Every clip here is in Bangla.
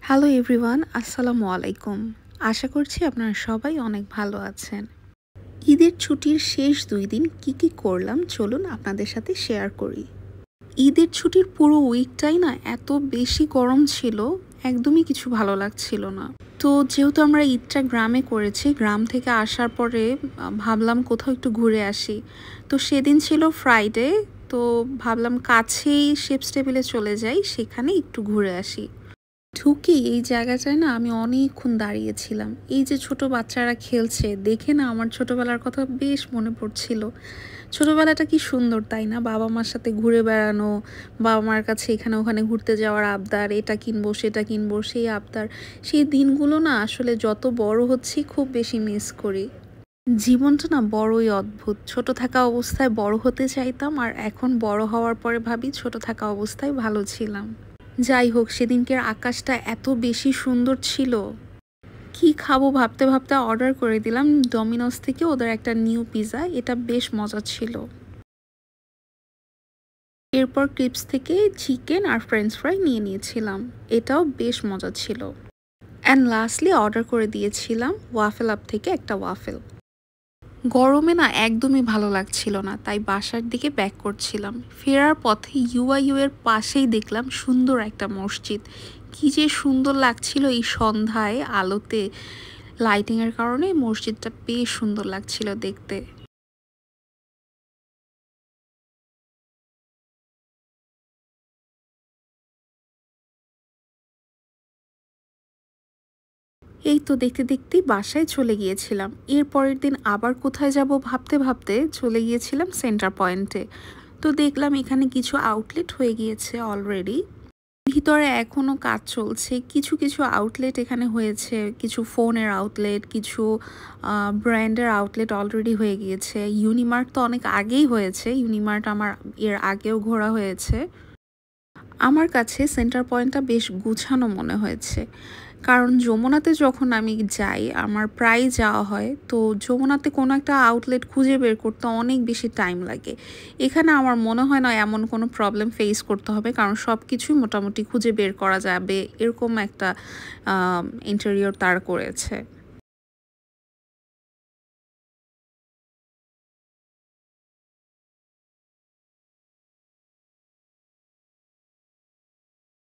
হ্যালো এভরিওয়ান, আসসালামু আলাইকুম। আশা করছি আপনারা সবাই অনেক ভালো আছেন। ঈদের ছুটির শেষ ২ দিন কি করলাম চলুন আপনাদের সাথে শেয়ার করি। ঈদের ছুটির পুরো উইকটাই না এত বেশি গরম ছিল, একদমই কিছু ভালো লাগছিল না। তো যেহেতু আমরা ঈদটা গ্রামে করেছি, গ্রাম থেকে আসার পরে ভাবলাম কোথাও একটু ঘুরে আসি। তো সেদিন ছিল ফ্রাইডে, তো ভাবলাম কাছেই শেপস টেবিলে চলে যাই, সেখানে একটু ঘুরে আসি। ঢুকেই এই জায়গাটায় না আমি অনেকক্ষণ দাঁড়িয়েছিলাম। এই যে ছোট বাচ্চারা খেলছে দেখে না আমার ছোটবেলার কথা বেশ মনে পড়ছিল। ছোটবেলাটা কি সুন্দর তাই না? বাবা মার সাথে ঘুরে বেড়ানো, বাবা মার কাছে এখানে ওখানে ঘুরতে যাওয়ার আবদার, এটা কিনবো সেটা কিনবো সেই আবদার। সেই দিনগুলো না আসলে যত বড় হচ্ছি খুব বেশি মিস করি। জীবনটা না বড়ই অদ্ভুত। ছোট থাকা অবস্থায় বড় হতে চাইতাম, আর এখন বড় হওয়ার পরে ভাবি ছোট থাকা অবস্থায় ভালো ছিলাম। যাই হোক, সেদিনকের আকাশটা এত বেশি সুন্দর ছিল। কি খাবো ভাবতে ভাবতে অর্ডার করে দিলাম ডমিনোস থেকে ওদের একটা নিউ পিৎজা। এটা বেশ মজা ছিল। এরপর ক্রিপস থেকে চিকেন আর ফ্রেঞ্চ ফ্রাই নিয়ে নিয়েছিলাম। এটাও বেশ মজা ছিল। অ্যান্ড লাস্টলি অর্ডার করে দিয়েছিলাম ওয়াফেল আপ থেকে একটা ওয়াফেল। গরমে না একদমই ভালো লাগছিল না, তাই বাসার দিকে ব্যাক করছিলাম। ফেরার পথে ইউআইইউ এর পাশেই দেখলাম সুন্দর একটা মসজিদ। কি যে সুন্দর লাগছিল এই সন্ধ্যায় আলোতে, লাইটিং এর কারণে মসজিদটা বেশ সুন্দর লাগছিল দেখতে। এই তো দেখতে দেখতেই বাসায় চলে গিয়েছিলাম। এর পরের দিন আবার কোথায় যাব ভাবতে ভাবতে চলে গিয়েছিলাম সেন্টার পয়েন্টে। তো দেখলাম এখানে কিছু আউটলেট হয়ে গিয়েছে অলরেডি। ভিতরে এখনো কাজ চলছে। কিছু কিছু আউটলেট এখানে হয়েছে, কিছু ফোনের আউটলেট, কিছু ব্র্যান্ডের আউটলেট অলরেডি হয়ে গিয়েছে। ইউনিমার্ট তো অনেক আগেই হয়েছে, ইউনিমার্ট আমার এর আগেও ঘোরা হয়েছে। আমার কাছে সেন্টার পয়েন্টটা বেশ গুছানো মনে হয়েছে। কারণ যমুনাতে যখন আমি যাই, আমার প্রায়ই যাওয়া হয়, তো যমুনাতে কোনো একটা আউটলেট খুঁজে বের করতে অনেক বেশি টাইম লাগে। এখানে আমার মনে হয় না এমন কোনো প্রবলেম ফেস করতে হবে, কারণ সব কিছুই মোটামুটি খুঁজে বের করা যাবে এরকম একটা ইন্টেরিয়র তারা করেছে।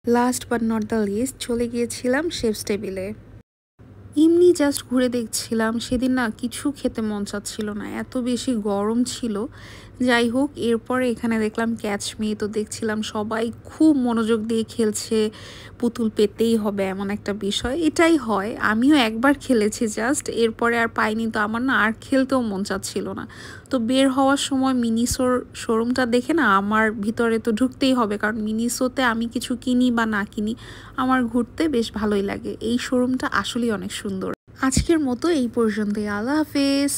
Last but not the least চলে গিয়েছিলাম শেফস টেবিলে। এমনি জাস্ট ঘুরে দেখছিলাম। সেদিন না কিছু খেতে মন চাচ্ছিল না, এত বেশি গরম ছিল। যাই হোক, এরপরে এখানে দেখলাম ক্যাচ মি, তো দেখছিলাম সবাই খুব মনোযোগ দিয়ে খেলছে। পুতুল পেতেই হবে এমন একটা বিষয়, এটাই হয়। আমিও একবার খেলেছি জাস্ট, এরপরে আর পাইনি। তো আমার না আর খেলতেও মন চাচ্ছিল না। তো বের হওয়ার সময় মিনিসোর শোরুমটা দেখে না আমার ভিতরে তো ঢুকতেই হবে, কারণ মিনিসোতে আমি কিছু কিনি বা না কিনি আমার ঘুরতে বেশ ভালোই লাগে। এই শোরুমটা আসলেই অনেক সুন্দর। আজকের মতো এই পর্যন্তই। আল্লাহ হাফেজ।